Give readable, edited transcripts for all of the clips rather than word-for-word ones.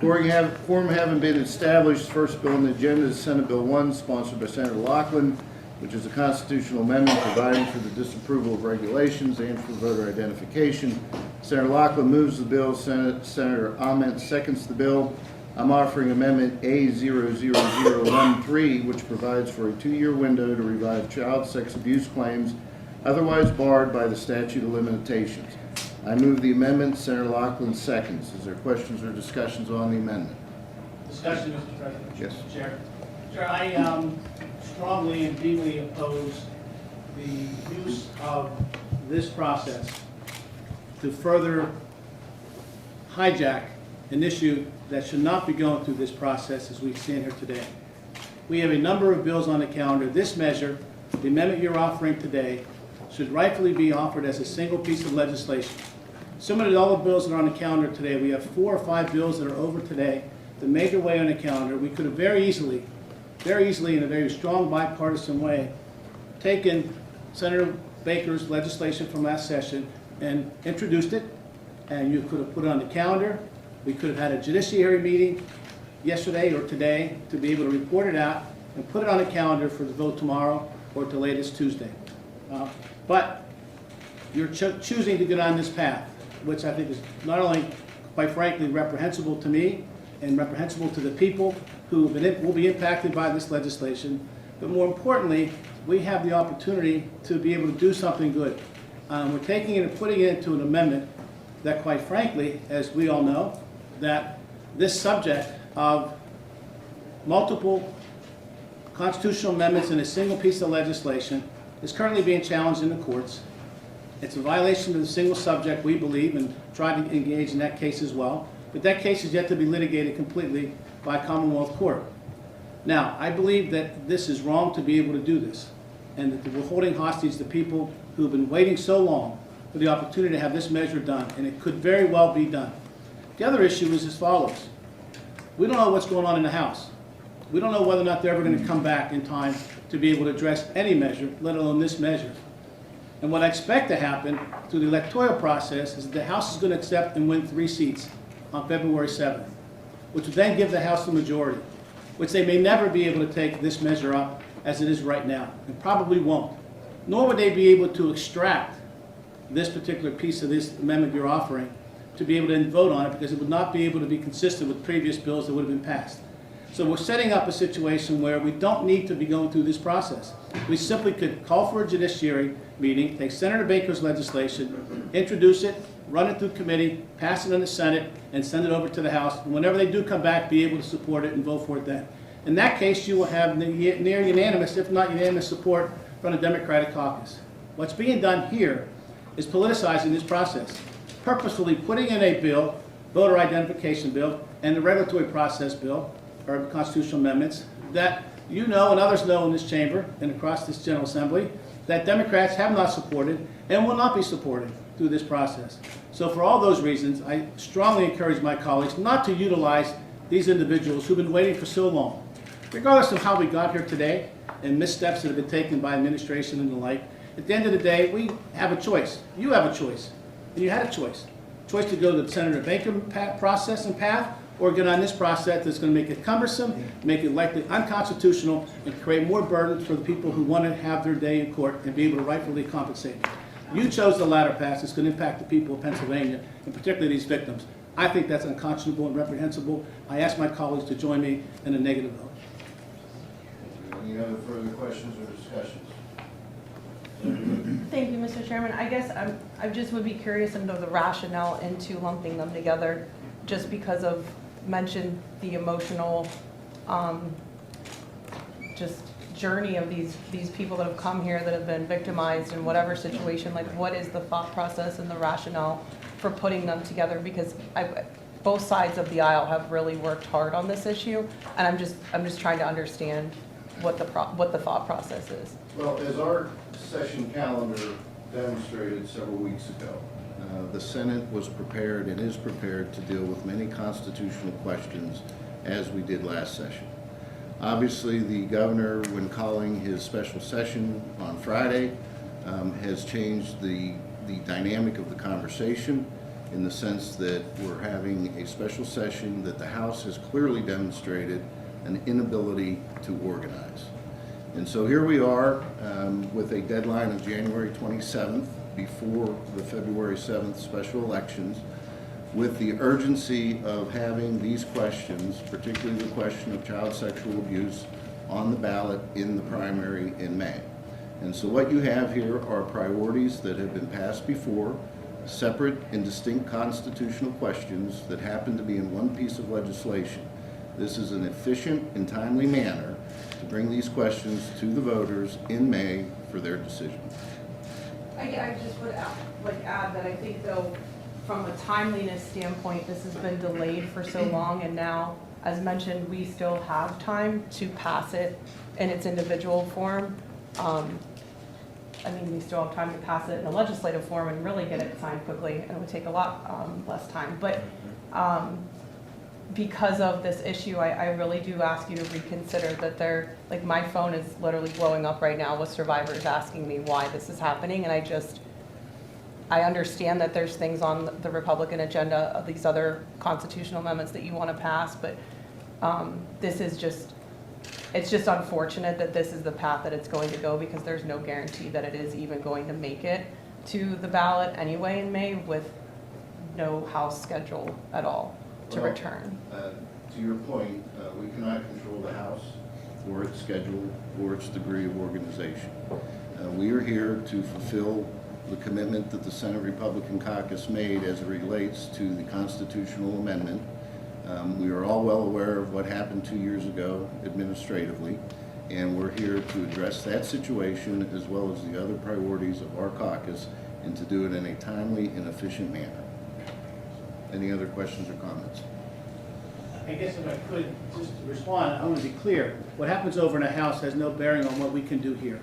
Quorum having been established, first bill on the agenda is Senate Bill 1, sponsored by Senator Loughlin, which is a constitutional amendment providing for the disapproval of regulations and for voter identification. Senator Loughlin moves the bill. Senator Ament seconds the bill. I'm offering Amendment A00013, which provides for a 2-year window to revive child sex abuse claims otherwise barred by the statute of limitations. I move the amendment. Senator Loughlin seconds. Is there questions or discussions on the amendment? Discussion, Mr. President. Yes. Chair. Chair, I strongly and deeply oppose the use of this process to further hijack an issue that should not be going through this process as we stand here today. We have a number of bills on the calendar. This measure, the amendment you're offering today, should rightfully be offered as a single piece of legislation. Similar to all the bills that are on the calendar today, we have 4 or 5 bills that are over today that made their way on the calendar. We could have very easily, in a very strong bipartisan way, taken Senator Baker's legislation from last session and introduced it, and you could have put it on the calendar. We could have had a judiciary meeting yesterday or today to be able to report it out and put it on the calendar for the vote tomorrow or to latest Tuesday. But you're choosing to get on this path, which I think is not only, quite frankly, reprehensible to me and reprehensible to the people who will be impacted by this legislation, but more importantly, we have the opportunity to be able to do something good. We're taking it and putting it into an amendment that, quite frankly, as we all know, that this subject of multiple constitutional amendments in a single piece of legislation is currently being challenged in the courts. It's a violation of the single subject, we believe, and try to engage in that case as well. But that case is yet to be litigated completely by a Commonwealth court. Now, I believe that this is wrong to be able to do this, and that we're holding hostage the people who have been waiting so long for the opportunity to have this measure done, and it could very well be done. The other issue is as follows. We don't know what's going on in the House. We don't know whether or not they're ever going to come back in time to be able to address any measure, let alone this measure. And what I expect to happen through the electoral process is that the House is going to accept and win 3 seats on February 7th, which would then give the House the majority, which they may never be able to take this measure up as it is right now, and probably won't. Nor would they be able to extract this particular piece of this amendment you're offering to be able to vote on it, because it would not be able to be consistent with previous bills that would have been passed. So we're setting up a situation where we don't need to be going through this process. We simply could call for a judiciary meeting, take Senator Baker's legislation, introduce it, run it through committee, pass it in the Senate, and send it over to the House. And whenever they do come back, be able to support it and vote for it then. In that case, you will have near unanimous, if not unanimous, support from the Democratic caucus. What's being done here is politicizing this process, purposefully putting in a bill, voter identification bill, and the regulatory process bill, or constitutional amendments, that you know and others know in this chamber and across this General Assembly that Democrats have not supported and will not be supported through this process. So for all those reasons, I strongly encourage my colleagues not to utilize these individuals who've been waiting for so long. Regardless of how we got here today and missteps that have been taken by administration and the like, at the end of the day, we have a choice. You have a choice. And you had a choice. Choice to go to the Senator Baker process and path, or get on this process that's going to make it cumbersome, make it likely unconstitutional, and create more burdens for the people who want to have their day in court and be able to rightfully compensate. You chose the latter path. It's going to impact the people of Pennsylvania, and particularly these victims. I think that's unconscionable and reprehensible. I ask my colleagues to join me in a negative vote. Any other further questions or discussions? Thank you, Mr. Chairman. I guess I just would be curious into the rationale into lumping them together, just because of mentioned the emotional just journey of these people that have come here that have been victimized in whatever situation. Like, what is the thought process and the rationale for putting them together? Because both sides of the aisle have really worked hard on this issue, and I'm just trying to understand what the thought process is. Well, as our session calendar demonstrated several weeks ago, the Senate was prepared and is prepared to deal with many constitutional questions as we did last session. Obviously, the governor, when calling his special session on Friday, has changed the dynamic of the conversation. in the sense that we're having a special session that the House has clearly demonstrated an inability to organize. And so here we are with a deadline of January 27th before the February 7th special elections, with the urgency of having these questions, particularly the question of child sexual abuse, on the ballot in the primary in May. And so what you have here are priorities that have been passed before, separate and distinct constitutional questions that happen to be in one piece of legislation. This is an efficient and timely manner to bring these questions to the voters in May for their decision. I just would add that I think though, from a timeliness standpoint, this has been delayed for so long, and now, as mentioned, we still have time to pass it in its individual form. I mean, we still have time to pass it in a legislative form and really get it signed quickly, and it would take a lot less time. But because of this issue, I really do ask you to reconsider that like my phone is literally blowing up right now with survivors asking me why this is happening, and I understand that there's things on the Republican agenda of these other constitutional amendments that you want to pass, but this is it's just unfortunate that this is the path that it's going to go, because there's no guarantee that it is even going to make it to the ballot anyway in May, with no House schedule at all to return. To your point, we cannot control the House or its schedule or its degree of organization. We are here to fulfill the commitment that the Senate Republican caucus made as it relates to the constitutional amendment. We are all well aware of what happened 2 years ago administratively, and we're here to address that situation as well as the other priorities of our caucus, and to do it in a timely and efficient manner. Any other questions or comments? I guess if I could just respond, I want to be clear. What happens over in the House has no bearing on what we can do here.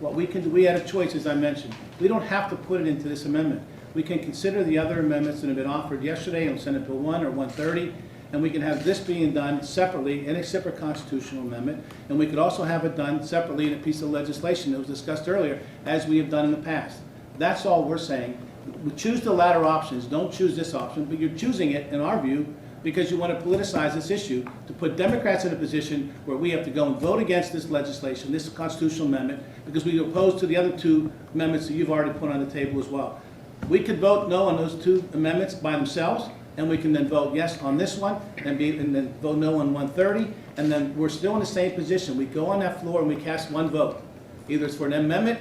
What we can do, we had a choice, as I mentioned. We don't have to put it into this amendment. We can consider the other amendments that have been offered yesterday on Senate Bill 1 or 130, and we can have this being done separately in a separate constitutional amendment, and we could also have it done separately in a piece of legislation that was discussed earlier, as we have done in the past. That's all we're saying. We choose the latter options. Don't choose this option, but you're choosing it, in our view, because you want to politicize this issue, to put Democrats in a position where we have to go and vote against this legislation, this constitutional amendment, because we oppose to the other two amendments that you've already put on the table as well. We could vote no on those two amendments by themselves, and we can then vote yes on this one, and then vote no on 130, and then we're still in the same position. We go on that floor and we cast one vote. Either it's for an amendment,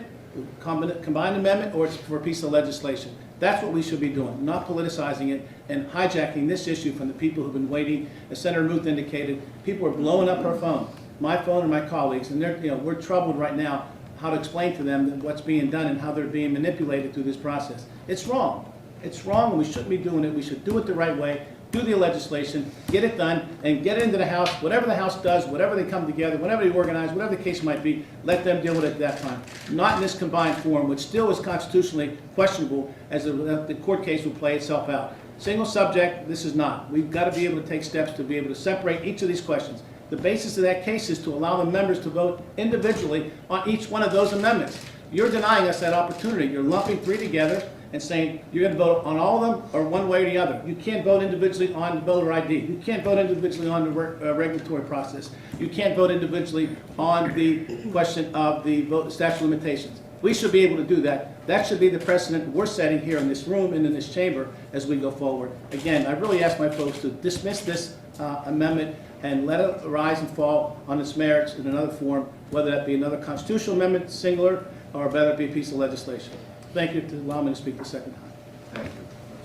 combined amendment, or it's for a piece of legislation. That's what we should be doing, not politicizing it and hijacking this issue from the people who've been waiting. As Senator Muth indicated, people are blowing up our phone, my phone and my colleagues, and we're troubled right now how to explain to them what's being done and how they're being manipulated through this process. It's wrong. It's wrong, and we shouldn't be doing it. We should do it the right way, do the legislation, get it done, and get it into the House. Whatever the House does, whatever they come together, whatever they organize, whatever the case might be, let them deal with it at that time. Not in this combined form, which still is constitutionally questionable, as the court case will play itself out. Single subject, this is not. We've got to be able to take steps to be able to separate each of these questions. The basis of that case is to allow the members to vote individually on each one of those amendments. You're denying us that opportunity. You're lumping three together and saying you're going to vote on all of them or one way or the other. You can't vote individually on voter ID. You can't vote individually on the regulatory process. You can't vote individually on the question of the statute of limitations. We should be able to do that. That should be the precedent we're setting here in this room and in this chamber as we go forward. Again, I really ask my folks to dismiss this amendment and let it rise and fall on its merits in another form, whether that be another constitutional amendment, singular, or whether it be a piece of legislation. Thank you to allow me to speak the second time. Thank you.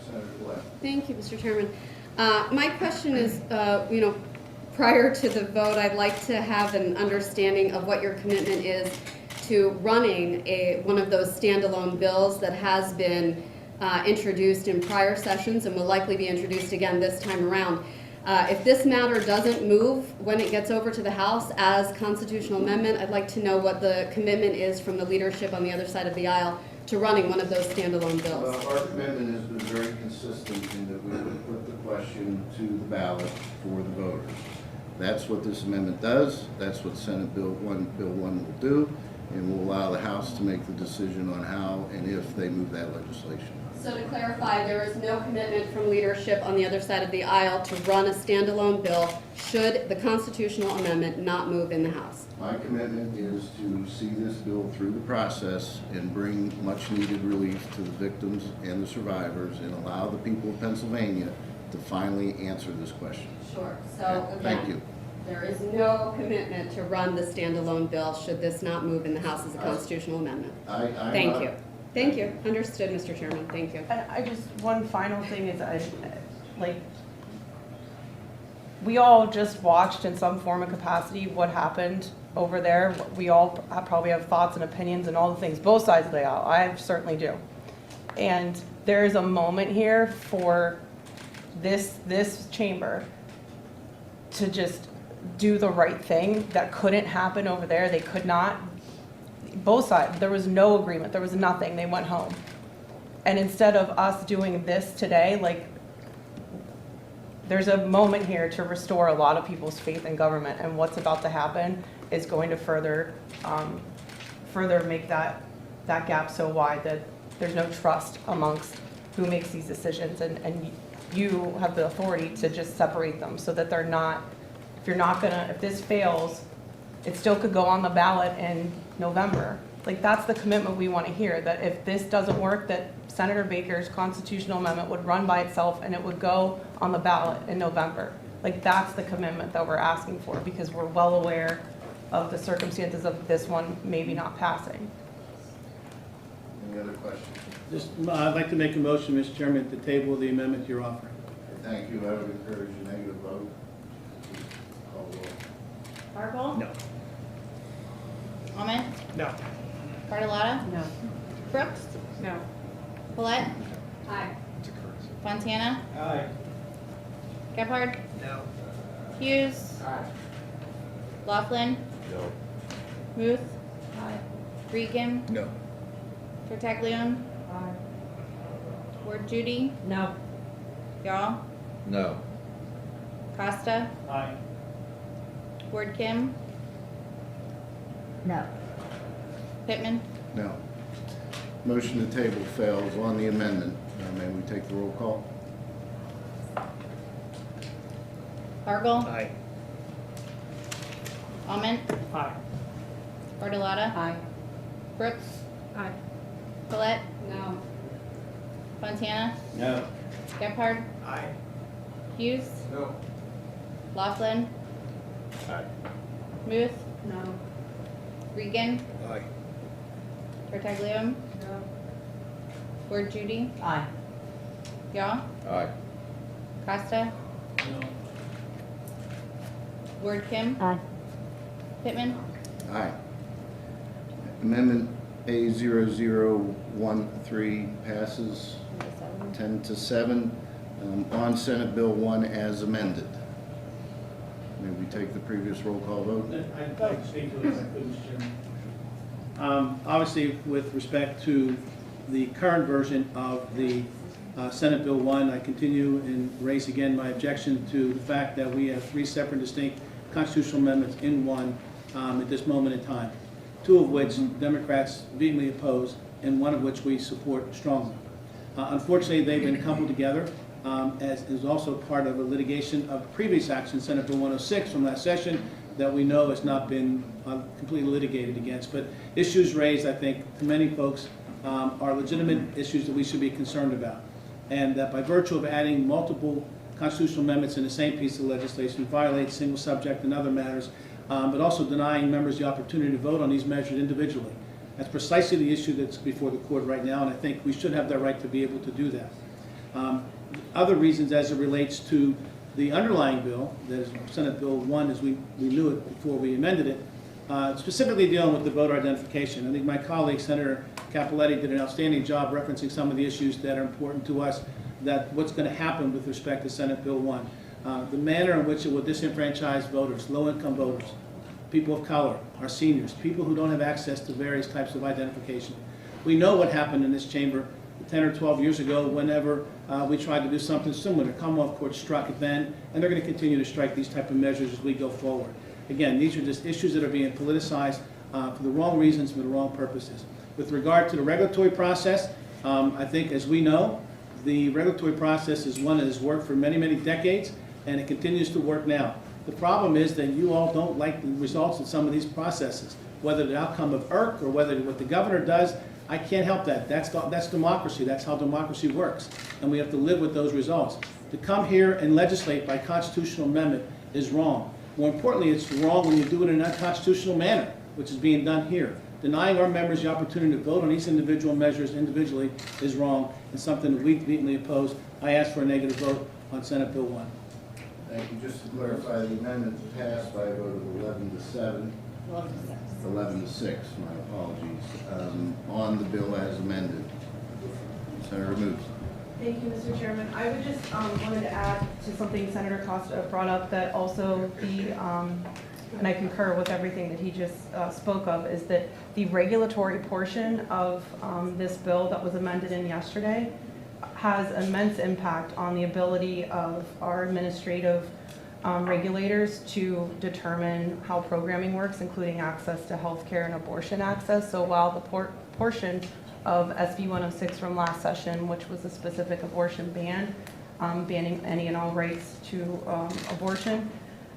Senator Collett. Thank you, Mr. Chairman. My question is, prior to the vote, I'd like to have an understanding of what your commitment is to running one of those standalone bills that has been introduced in prior sessions and will likely be introduced again this time around. If this matter doesn't move when it gets over to the House as constitutional amendment, I'd like to know what the commitment is from the leadership on the other side of the aisle to running one of those standalone bills. Well, our commitment has been very consistent in that we would put the question to the ballot for the voters. That's what this amendment does. That's what Senate Bill 1 will do. and will allow the House to make the decision on how and if they move that legislation. So to clarify, there is no commitment from leadership on the other side of the aisle to run a standalone bill should the constitutional amendment not move in the House. My commitment is to see this bill through the process and bring much-needed relief to the victims and the survivors and allow the people of Pennsylvania to finally answer this question. Sure. So Okay, thank you. there is no commitment to run the standalone bill should this not move in the House as a constitutional amendment. Thank you. Thank you. Understood, Mr. Chairman. Thank you. And I just, one final thing is, we all just watched in some form of capacity what happened over there. We all probably have thoughts and opinions and all the things, both sides of the aisle. I certainly do. And there is a moment here for this chamber to just do the right thing that couldn't happen over there. They could not. Both sides, there was no agreement, there was nothing, they went home. And instead of us doing this today, there's a moment here to restore a lot of people's faith in government, and what's about to happen is going to further make that gap so wide that there's no trust amongst who makes these decisions, and you have the authority to just separate them so that they're not, if this fails, it still could go on the ballot in November. That's the commitment we want to hear, that if this doesn't work, that Senator Baker's constitutional amendment would run by itself and it would go on the ballot in November. That's the commitment that we're asking for, because we're well aware of the circumstances of this one maybe not passing. Any other questions? I'd like to make a motion, Mr. Chairman, to table the amendment you're offering. Thank you. I would encourage a negative vote. Call the roll. Barkle? No. Almond? No. Bartolotta? No. Brooks? No. Collette? Aye. Fontana? Aye. Gephardt? No. Hughes? Aye. Laughlin? No. Muth? Aye. Regan? No. Tertaglione? Aye. Ward Judy? No. Y'all? No. Costa? Aye. Ward Kim? No. Pittman? No. Motion to table fails on the amendment. May we take the roll call? Barkle? Aye. Almond? Aye. Bartolotta? Aye. Brooks? Aye. Collette? No. Fontana? No. Gephardt? Aye. Hughes? No. Laughlin? Aye. Muth? No. Regan? Aye. Tertaglione? No. Ward Judy? Aye. Y'all? Aye. Costa? No. Ward Kim? Aye. Pittman? Aye. Amendment A0013 passes 10-7 on Senate Bill 1 as amended. May we take the previous roll call vote? I'd like to speak to it if I could, Mr. Chairman. Obviously, with respect to the current version of the Senate Bill 1, I continue and raise again my objection to the fact that we have three separate distinct constitutional amendments in one at this moment in time, two of which Democrats vehemently oppose and one of which we support strongly. Unfortunately, they've been coupled together as is also part of a litigation of previous action, Senate Bill 106 from last session, that we know has not been completely litigated against. But issues raised, I think, to many folks are legitimate issues that we should be concerned about. And that by virtue of adding multiple constitutional amendments in the same piece of legislation violates single subject and other matters, but also denying members the opportunity to vote on these measures individually. That's precisely the issue that's before the court right now, and I think we should have the right to be able to do that. Other reasons as it relates to the underlying bill, that is Senate Bill 1 as we knew it before we amended it, specifically dealing with the voter identification. I think my colleague, Senator Capoletti, did an outstanding job referencing some of the issues that are important to us, that what's going to happen with respect to Senate Bill 1. The manner in which it will disenfranchise voters, low-income voters, people of color, our seniors, people who don't have access to various types of identification. We know what happened in this chamber 10 or 12 years ago whenever we tried to do something similar. The Commonwealth Court struck it then, and they're going to continue to strike these type of measures as we go forward. Again, these are just issues that are being politicized. for the wrong reasons, for the wrong purposes. With regard to the regulatory process, I think, as we know, the regulatory process is one that has worked for many, many decades, and it continues to work now. The problem is that you all don't like the results of some of these processes, whether the outcome of IRC or whether what the governor does. I can't help that. That's democracy. That's how democracy works, and we have to live with those results. To come here and legislate by constitutional amendment is wrong. More importantly, it's wrong when you do it in an unconstitutional manner, which is being done here. Denying our members the opportunity to vote on these individual measures individually is wrong and something that we vehemently oppose. I ask for a negative vote on Senate Bill 1. Thank you. Just to clarify, the amendment passed by a vote of 11 to 7. 11 to 6, my apologies, on the bill as amended. Senator Muth. Thank you, Mr. Chairman. I would just wanted to add to something Senator Costa brought up, that also the, and I concur with everything that he just spoke of, is that the regulatory portion of this bill that was amended in yesterday has immense impact on the ability of our administrative regulators to determine how programming works, including access to health care and abortion access. So while the portion of SB 106 from last session, which was a specific abortion ban, banning any and all rights to abortion,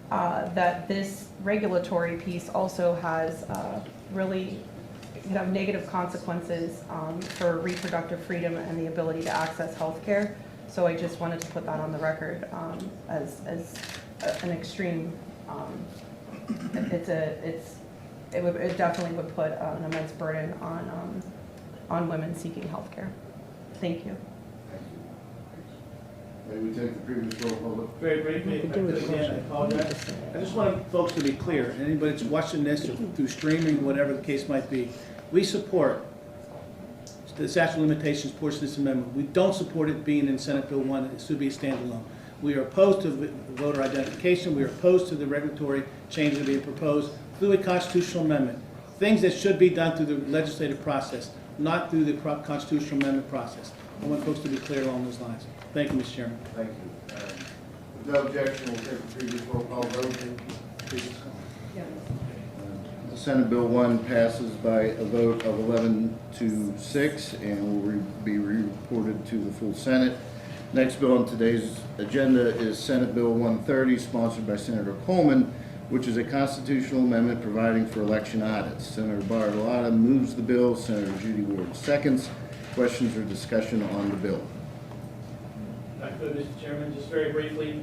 that this regulatory piece also has really negative consequences for reproductive freedom and the ability to access health care. So I just wanted to put that on the record as an extreme. It definitely would put an immense burden on women seeking health care. Thank you. Thank you. May we take the previous roll call vote? Very briefly, if I could again, I apologize. I just want folks to be clear, and anybody that's watching this or through streaming, whatever the case might be, we support the statute of limitations portion of this amendment. We don't support it being in Senate Bill 1. It should be a standalone. We are opposed to voter identification. We are opposed to the regulatory changes that are being proposed through a constitutional amendment. Things that should be done through the legislative process, not through the constitutional amendment process. I want folks to be clear along those lines. Thank you, Mr. Chairman. Thank you. With no objection, we'll take the previous roll call vote. Senate Bill 1 passes by a vote of 11 to 6 and will be reported to the full Senate. Next bill on today's agenda is Senate Bill 130, sponsored by Senator Coleman, which is a constitutional amendment providing for election audits. Senator Bartolotta moves the bill. Senator Judy Ward seconds. Questions or discussion on the bill? If I could, Mr. Chairman, just very briefly,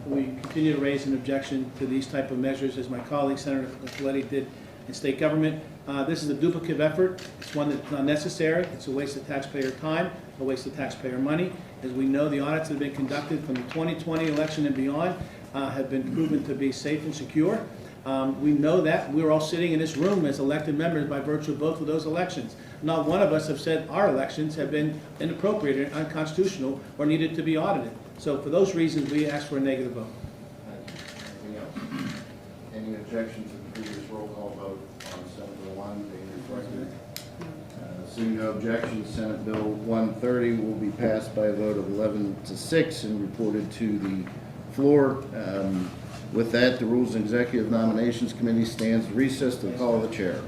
we continue to raise an objection to these type of measures, as my colleague Senator Collett did in state government. This is a duplicative effort. It's one that's not necessary. It's a waste of taxpayer time, a waste of taxpayer money. As we know, the audits that have been conducted from the 2020 election and beyond have been proven to be safe and secure. We know that. We're all sitting in this room as elected members by virtue of both of those elections. Not one of us have said our elections have been inappropriate, unconstitutional, or needed to be audited. So for those reasons, we ask for a negative vote. Anything else? Any objection to the previous roll call vote on Senate Bill 1 being reflected? Seeing no objection, Senate Bill 130 will be passed by a vote of 11 to 6 and reported to the floor. With that, the Rules and Executive Nominations Committee stands recessed to the call of the chair.